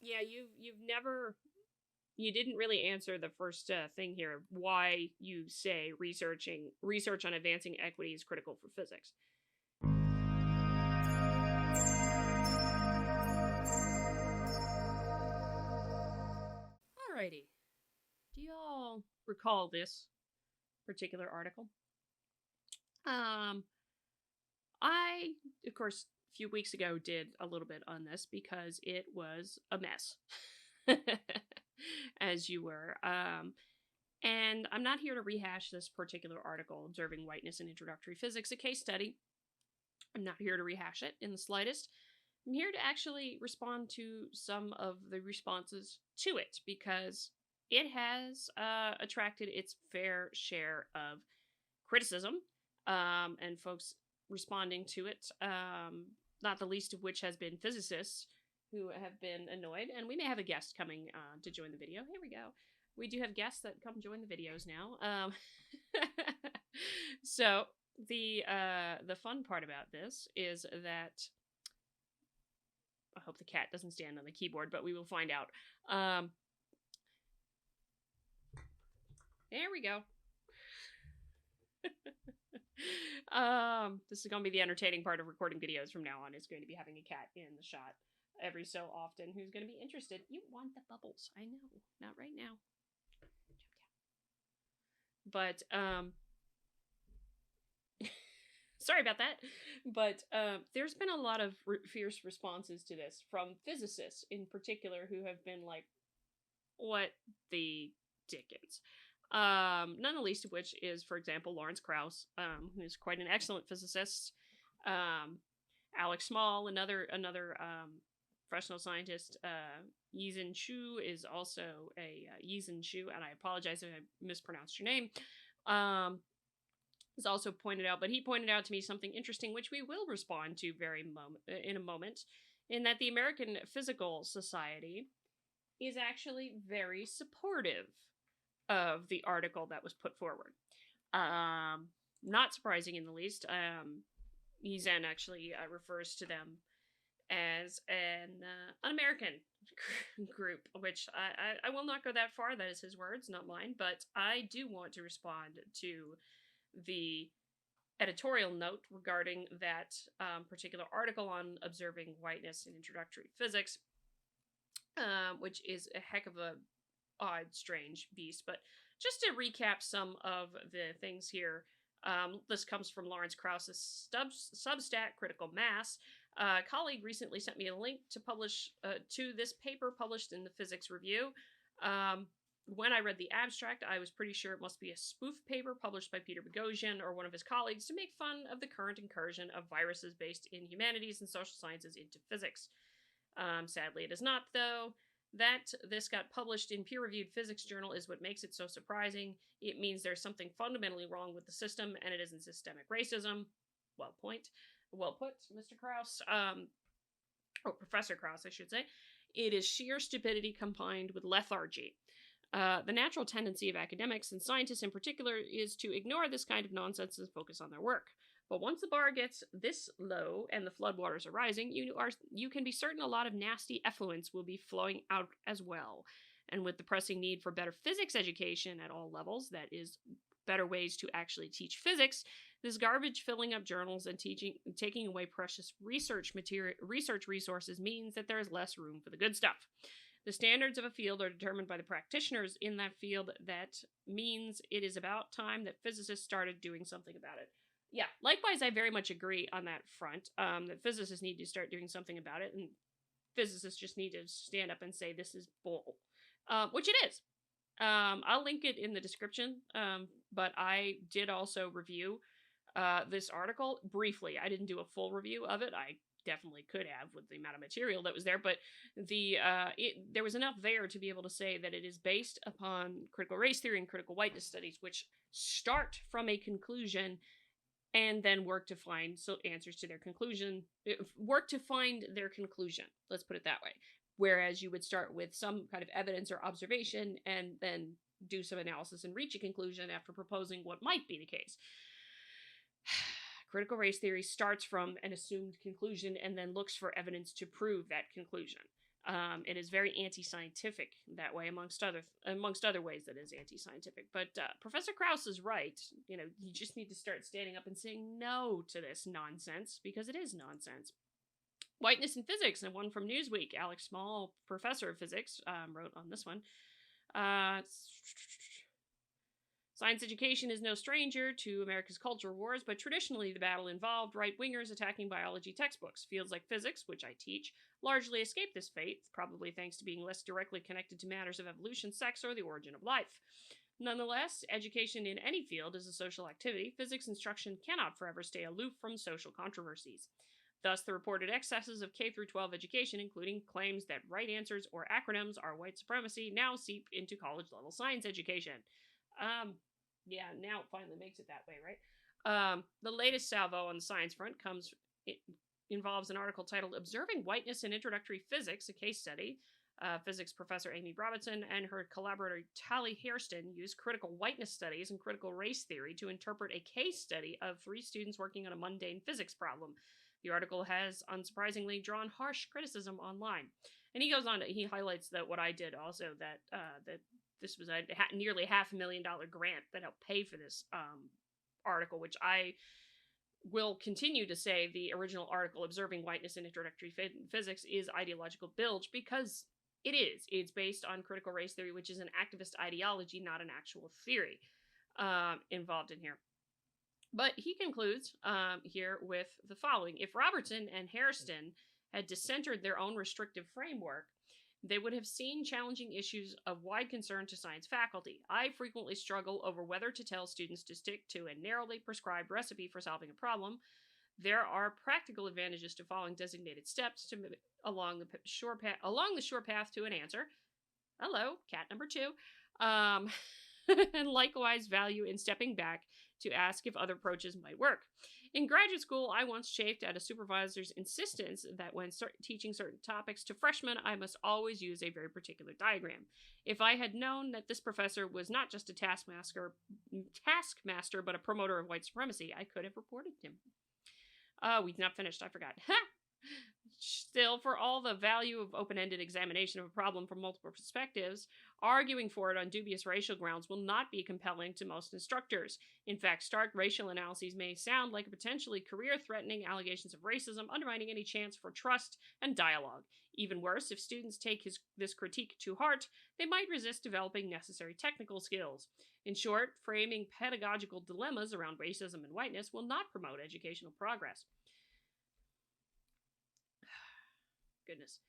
Yeah, you didn't really answer the first thing here. Why you say research on advancing equity is critical for physics. Alrighty. Do y'all recall this particular article? I, of course, a few weeks ago did a little bit on this because it was a mess, as you were. And I'm not here to rehash this particular article, Observing Whiteness in Introductory Physics, a case study. I'm not here to rehash it in the slightest. I'm here to actually respond to some of the responses to it because it has attracted its fair share of criticism and folks responding to it, not the least of which has been physicists who have been annoyed. And we may have a guest coming to join the video. Here we go. We do have guests that come join the videos now. So the fun part about this is that I hope the cat doesn't stand on the keyboard, but we will find out. There we go. This is going to be the entertaining part of recording videos from now on. Is going to be having a cat in the shot every so often who's going to be interested. You want the bubbles. I know. Not right now. But, sorry about that. But there's been a lot of fierce responses to this from physicists in particular who have been like, what the dickens? None the least of which is, for example, Lawrence Krauss, who's quite an excellent physicist. Alex Small, another professional scientist. Yizhen Chu is also a Yizhen Chu, and I apologize if I mispronounced your name. Is also pointed out, but he pointed out to me something interesting, which we will respond to in a moment, in that the American Physical Society is actually very supportive of the article that was put forward. Not surprising in the least. Yizhen actually refers to them as an American group, which I will not go that far. That is his words, not mine. But I do want to respond to the editorial note regarding that particular article on observing whiteness in introductory physics, which is a heck of a odd, strange beast. But just to recap some of the things here, this comes from Lawrence Krauss's Substack, Critical Mass. A colleague recently sent me a link to publish to this paper published in the Physics Review. When I read the abstract, I was pretty sure it must be a spoof paper published by Peter Boghossian or one of his colleagues to make fun of the current incursion of viruses based in humanities and social sciences into physics. Sadly, it is not, though. That this got published in peer-reviewed physics journal is what makes it so surprising. It means there's something fundamentally wrong with the system, and it isn't systemic racism. Well put, Mr. Krauss. Or Professor Krauss, I should say. It is sheer stupidity combined with lethargy. The natural tendency of academics, and scientists in particular, is to ignore this kind of nonsense and focus on their work. But once the bar gets this low and the floodwaters are rising, you can be certain a lot of nasty effluents will be flowing out as well. And with the pressing need for better physics education at all levels, that is, better ways to actually teach physics, this garbage filling up journals and taking away precious research resources means that there is less room for the good stuff. The standards of a field are determined by the practitioners in that field. That means it is about time that physicists started doing something about it. Yeah, likewise, I very much agree on that front, that physicists need to start doing something about it, and physicists just need to stand up and say this is bull, which it is. I'll link it in the description, but I did also review this article briefly. I didn't do a full review of it. I definitely could have with the amount of material that was there, but there was enough there to be able to say that it is based upon critical race theory and critical whiteness studies, which start from a conclusion and then work to find answers to their conclusion. Work to find their conclusion. Let's put it that way. Whereas you would start with some kind of evidence or observation and then do some analysis and reach a conclusion after proposing what might be the case. Critical race theory starts from an assumed conclusion and then looks for evidence to prove that conclusion. It is very anti-scientific that way, amongst other ways that is anti-scientific. But Professor Krauss is right. You just need to start standing up and saying no to this nonsense, because it is nonsense. Whiteness in Physics, and one from Newsweek. Alex Small, professor of physics, wrote on this one. Science education is no stranger to America's culture wars, but traditionally the battle involved right-wingers attacking biology textbooks. Fields like physics, which I teach, largely escape this fate, probably thanks to being less directly connected to matters of evolution, sex, or the origin of life. Nonetheless, education in any field is a social activity. Physics instruction cannot forever stay aloof from social controversies. Thus, the reported excesses of K-12 education, including claims that right answers or acronyms are white supremacy, now seep into college-level science education. Yeah, now it finally makes it that way, right? The latest salvo on the science front involves an article titled "Observing Whiteness in Introductory Physics," a case study. Physics professor Amy Robinson and her collaborator Tally Hairston used critical whiteness studies and critical race theory to interpret a case study of 3 students working on a mundane physics problem. The article has, unsurprisingly, drawn harsh criticism online. And he goes on he highlights that what I did also, that this was a nearly $500,000 grant that helped pay for this article, which I will continue to say the original article, Observing Whiteness in Introductory Physics, is ideological bilge, because it is. It's based on critical race theory, which is an activist ideology, not an actual theory involved in here. But he concludes here with the following. If Robertson and Hairston had discentered their own restrictive framework, they would have seen challenging issues of wide concern to science faculty. I frequently struggle over whether to tell students to stick to a narrowly prescribed recipe for solving a problem. There are practical advantages to following designated steps along the sure path to an answer. Hello, cat number 2. And likewise value in stepping back to ask if other approaches might work. In graduate school, I once chafed at a supervisor's insistence that when teaching certain topics to freshmen, I must always use a very particular diagram. If I had known that this professor was not just a taskmaster, but a promoter of white supremacy, I could have reported him. We've not finished, I forgot. Still, for all the value of open-ended examination of a problem from multiple perspectives, arguing for it on dubious racial grounds will not be compelling to most instructors. In fact, stark racial analyses may sound like potentially career-threatening allegations of racism, undermining any chance for trust and dialogue. Even worse, if students take this critique to heart, they might resist developing necessary technical skills. In short, framing pedagogical dilemmas around racism and whiteness will not promote educational progress. Goodness.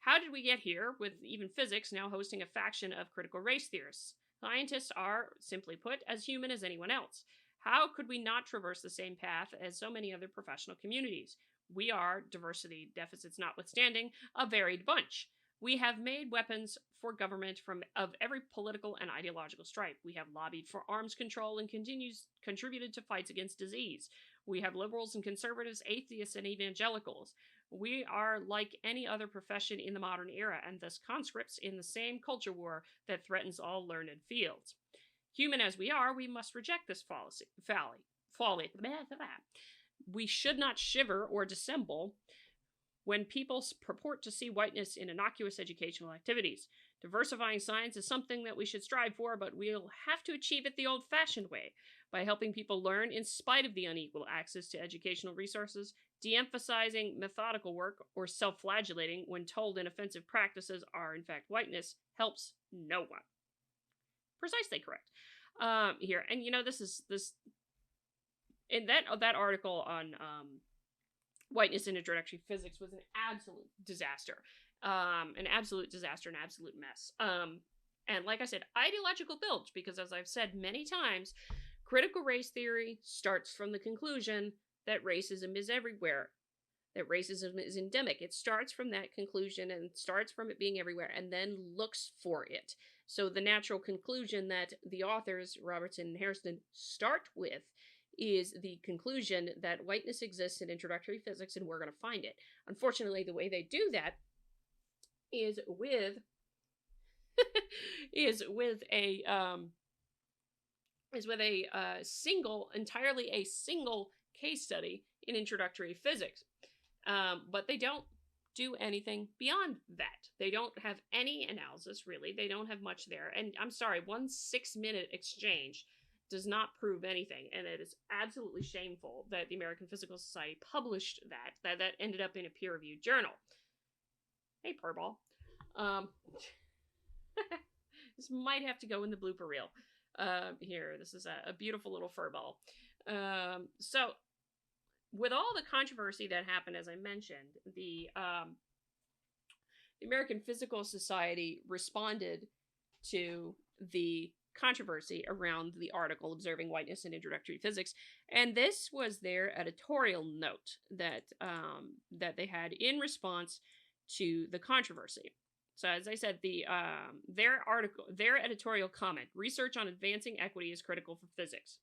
How did we get here, with even physics now hosting a faction of critical race theorists? Scientists are, simply put, as human as anyone else. How could we not traverse the same path as so many other professional communities? We are, diversity deficits notwithstanding, a varied bunch. We have made weapons for government of every political and ideological stripe. We have lobbied for arms control and contributed to fights against disease. We have liberals and conservatives, atheists and evangelicals. We are like any other profession in the modern era, and thus conscripts in the same culture war that threatens all learned fields. Human as we are, we must reject this folly. We should not shiver or dissemble when people purport to see whiteness in innocuous educational activities. Diversifying science is something that we should strive for, but we'll have to achieve it the old-fashioned way, by helping people learn in spite of the unequal access to educational resources, de-emphasizing methodical work, or self-flagellating when told inoffensive practices are in fact whiteness, helps no one. Precisely correct. Here, and this in that article on whiteness in introductory physics was an absolute disaster. An absolute mess. And like I said, ideological bilge, because as I've said many times, critical race theory starts from the conclusion that racism is everywhere, that racism is endemic. It starts from that conclusion and starts from it being everywhere and then looks for it. So the natural conclusion that the authors, Robertson and Hairston, start with is the conclusion that whiteness exists in introductory physics and we're going to find it. Unfortunately, the way they do that is with entirely a single case study in introductory physics. But they don't do anything beyond that. They don't have any analysis, really. They don't have much there. And I'm sorry, 1 6-minute exchange does not prove anything. And it is absolutely shameful that the American Physical Society published that ended up in a peer-reviewed journal. Hey, Purball. This might have to go in the blooper reel. Here, this is a beautiful little furball. So, with all the controversy that happened, as I mentioned, the American Physical Society responded to the controversy around the article Observing Whiteness in Introductory Physics, and this was their editorial note that they had in response to the controversy. So, as I said, their editorial comment: research on advancing equity is critical for physics.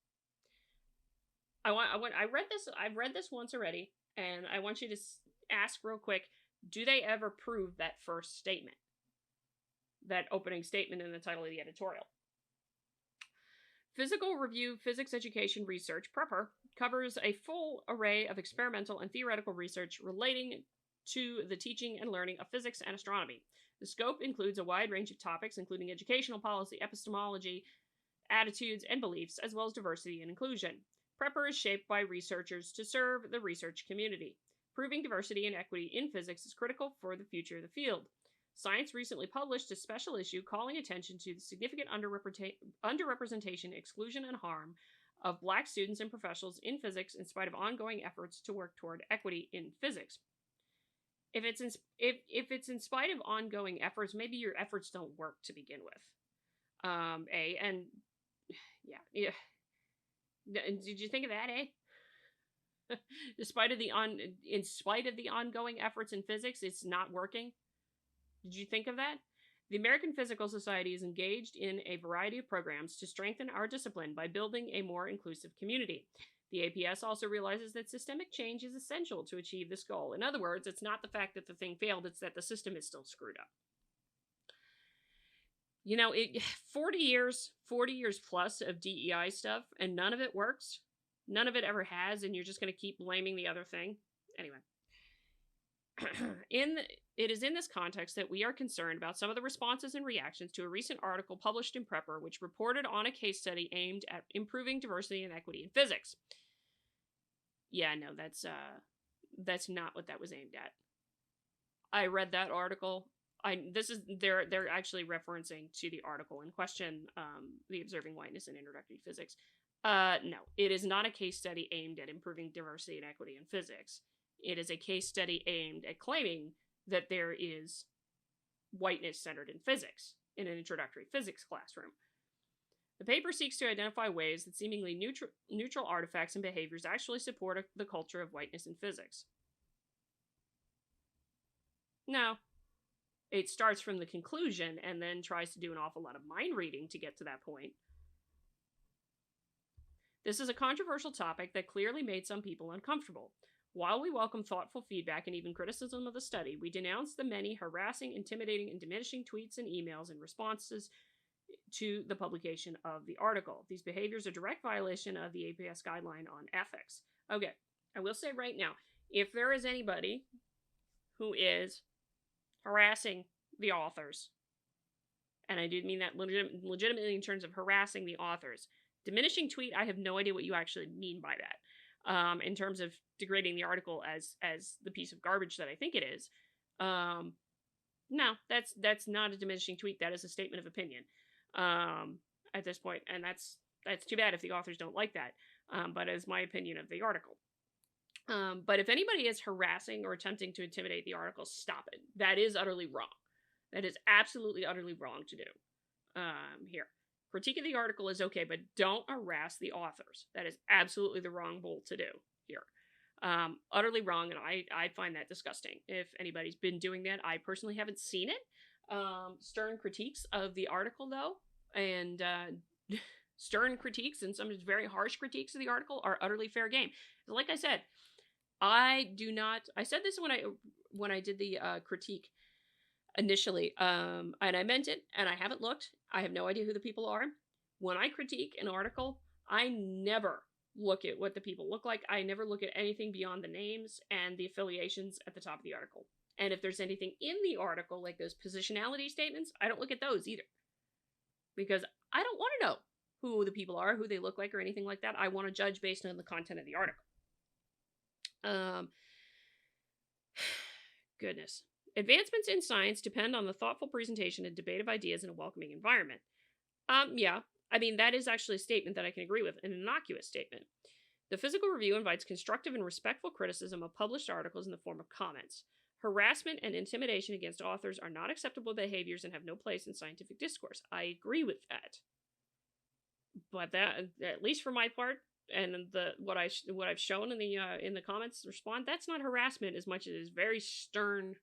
I've read this once already, and I want you to ask real quick: do they ever prove that first statement, that opening statement in the title of the editorial? Physical Review Physics Education Research, PREPR, covers a full array of experimental and theoretical research relating to the teaching and learning of physics and astronomy. The scope includes a wide range of topics, including educational policy, epistemology, attitudes, and beliefs, as well as diversity and inclusion. PREPR is shaped by researchers to serve the research community. Proving diversity and equity in physics is critical for the future of the field. Science recently published a special issue calling attention to the significant underrepresentation, exclusion, and harm of Black students and professionals in physics in spite of ongoing efforts to work toward equity in physics. If it's in spite of ongoing efforts, maybe your efforts don't work to begin with. Yeah. Did you think of that, in spite of the ongoing efforts in physics, it's not working? Did you think of that? The American Physical Society is engaged in a variety of programs to strengthen our discipline by building a more inclusive community. The APS also realizes that systemic change is essential to achieve this goal. In other words, it's not the fact that the thing failed, it's that the system is still screwed up. 40 years plus of DEI stuff, and none of it works. None of it ever has, and you're just going to keep blaming the other thing. Anyway. It is in this context that we are concerned about some of the responses and reactions to a recent article published in PREPR, which reported on a case study aimed at improving diversity and equity in physics. Yeah, no, that's not what that was aimed at. I read that article. They're actually referencing to the article in question, the Observing Whiteness in Introductory Physics. No, it is not a case study aimed at improving diversity and equity in physics. It is a case study aimed at claiming that there is whiteness centered in physics in an introductory physics classroom. The paper seeks to identify ways that seemingly neutral artifacts and behaviors actually support the culture of whiteness in physics. Now, it starts from the conclusion and then tries to do an awful lot of mind reading to get to that point. This is a controversial topic that clearly made some people uncomfortable. While we welcome thoughtful feedback and even criticism of the study, we denounce the many harassing, intimidating, and diminishing tweets and emails in responses to the publication of the article. These behaviors are a direct violation of the APS guideline on ethics. Okay, I will say right now, if there is anybody who is harassing the authors, and I do mean that legitimately in terms of harassing the authors, diminishing tweet, I have no idea what you actually mean by that. In terms of degrading the article as the piece of garbage that I think it is. No, that's not a diminishing tweet. That is a statement of opinion at this point, and that's too bad if the authors don't like that. But it's my opinion of the article. But if anybody is harassing or attempting to intimidate the article, stop it. That is utterly wrong. That is absolutely utterly wrong to do. Here. Critique of the article is okay, but don't harass the authors. That is absolutely the wrong bull to do here. Utterly wrong, and I find that disgusting. If anybody's been doing that, I personally haven't seen it. Stern critiques of the article, though, and stern critiques and some very harsh critiques of the article are utterly fair game. Like I said, I said this when I did the critique initially, and I meant it, and I haven't looked. I have no idea who the people are. When I critique an article, I never look at what the people look like. I never look at anything beyond the names and the affiliations at the top of the article. And if there's anything in the article, like those positionality statements, I don't look at those either. Because I don't want to know who the people are, who they look like, or anything like that. I want to judge based on the content of the article. Goodness. Advancements in science depend on the thoughtful presentation and debate of ideas in a welcoming environment. Yeah. I mean, that is actually a statement that I can agree with, an innocuous statement. The Physical Review invites constructive and respectful criticism of published articles in the form of comments. Harassment and intimidation against authors are not acceptable behaviors and have no place in scientific discourse. I agree with that. But that, at least for my part, and what I've shown in the comments respond, that's not harassment as much as it is very stern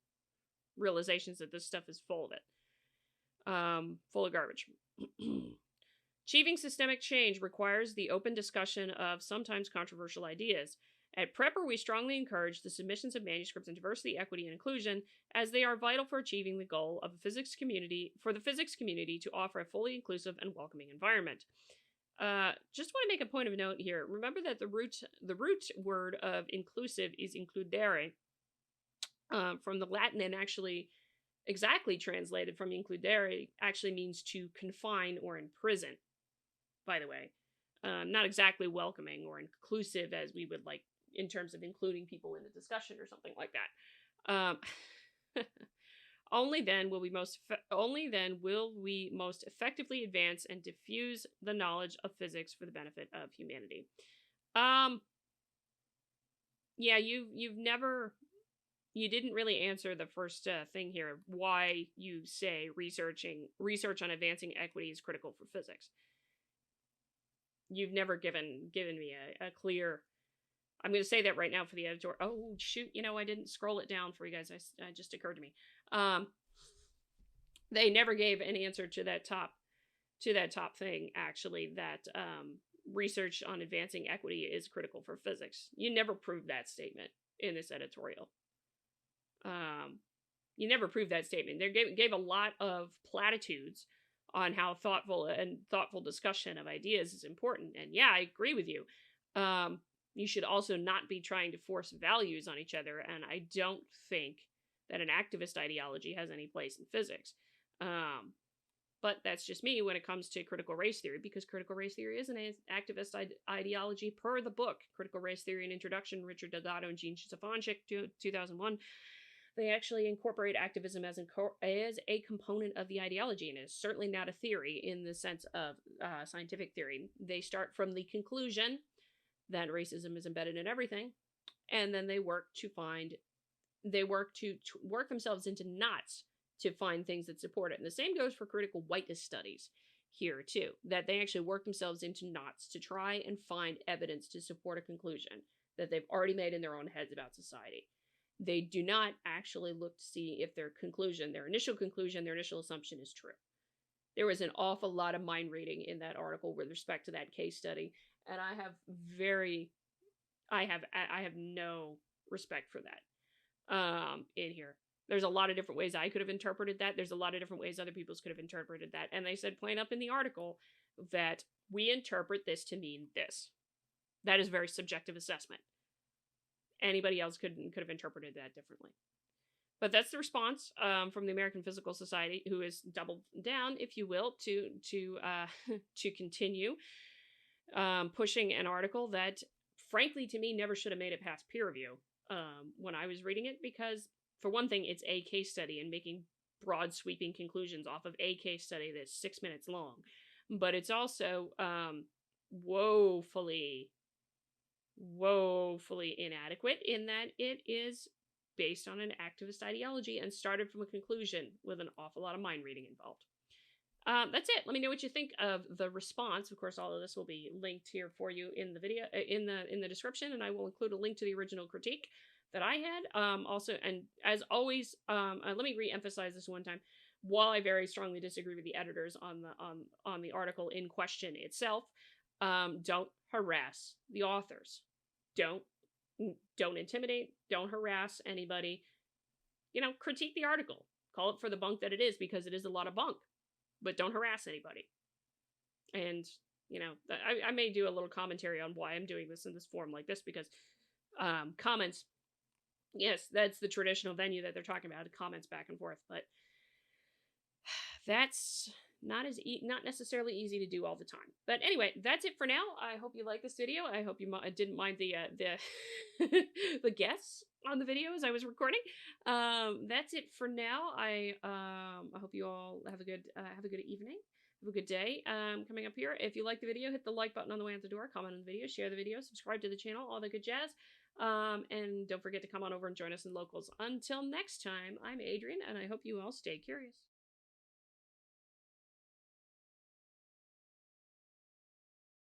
realizations that this stuff is full of it. Full of garbage. Achieving systemic change requires the open discussion of sometimes controversial ideas. At Prepper, we strongly encourage the submissions of manuscripts in diversity, equity, and inclusion, as they are vital for achieving the goal of the physics community to offer a fully inclusive and welcoming environment. Just want to make a point of note here. Remember that the root word of inclusive is includere, from the Latin, and actually exactly translated from includere actually means to confine or imprison, by the way. Not exactly welcoming or inclusive as we would like in terms of including people in a discussion or something like that. Only then will we most effectively advance and diffuse the knowledge of physics for the benefit of humanity. Yeah, you didn't really answer the first thing here. Why you say research on advancing equity is critical for physics. You've never given me a clear. I'm going to say that right now for the editor. Oh shoot! I didn't scroll it down for you guys. It just occurred to me. They never gave an answer to that top thing. Actually, that research on advancing equity is critical for physics. You never proved that statement in this editorial. You never proved that statement. They gave a lot of platitudes on how thoughtful discussion of ideas is important. And yeah, I agree with you. You should also not be trying to force values on each other. And I don't think that an activist ideology has any place in physics. But that's just me when it comes to critical race theory, because critical race theory is an activist ideology per the book, Critical Race Theory and Introduction, Richard Delgado and Jean Stefanczyk, 2001. They actually incorporate activism as a component of the ideology, and it's certainly not a theory in the sense of scientific theory. They start from the conclusion that racism is embedded in everything, and then they work to work themselves into knots to find things that support it. And the same goes for critical whiteness studies here too, that they actually work themselves into knots to try and find evidence to support a conclusion that they've already made in their own heads about society. They do not actually look to see if their initial assumption is true. There was an awful lot of mind reading in that article with respect to that case study, and I have no respect for that in here. There's a lot of different ways I could have interpreted that. There's a lot of different ways other people could have interpreted that. And they said plain up in the article that we interpret this to mean this. That is a very subjective assessment. Anybody else could have interpreted that differently. But that's the response from the American Physical Society, who has doubled down, if you will, to continue pushing an article that, frankly, to me, never should have made it past peer review when I was reading it, because, for one thing, it's a case study and making broad, sweeping conclusions off of a case study that's 6 minutes long. But it's also woefully inadequate in that it is based on an activist ideology and started from a conclusion with an awful lot of mind reading involved. That's it. Let me know what you think of the response. Of course, all of this will be linked here for you in the video, in the description, and I will include a link to the original critique that I had. Also, and as always, let me re-emphasize this one time. While I very strongly disagree with the editors on the article in question itself, don't harass the authors. Don't intimidate. Don't harass anybody. Critique the article. Call it for the bunk that it is, because it is a lot of bunk. But don't harass anybody. And, I may do a little commentary on why I'm doing this in this form like this, because comments Yes, that's the traditional venue that they're talking about, comments back and forth, but that's not necessarily easy to do all the time. But anyway, that's it for now. I hope you like this video. I hope you didn't mind the the guests on the video as I was recording. That's it for now. I hope you all have a good evening. Have a good day. Coming up here. If you like the video, hit the like button on the way out the door. Comment on the video. Share the video. Subscribe to the channel. All the good jazz. And don't forget to come on over and join us in locals. Until next time, I'm Adrian, and I hope you all stay curious.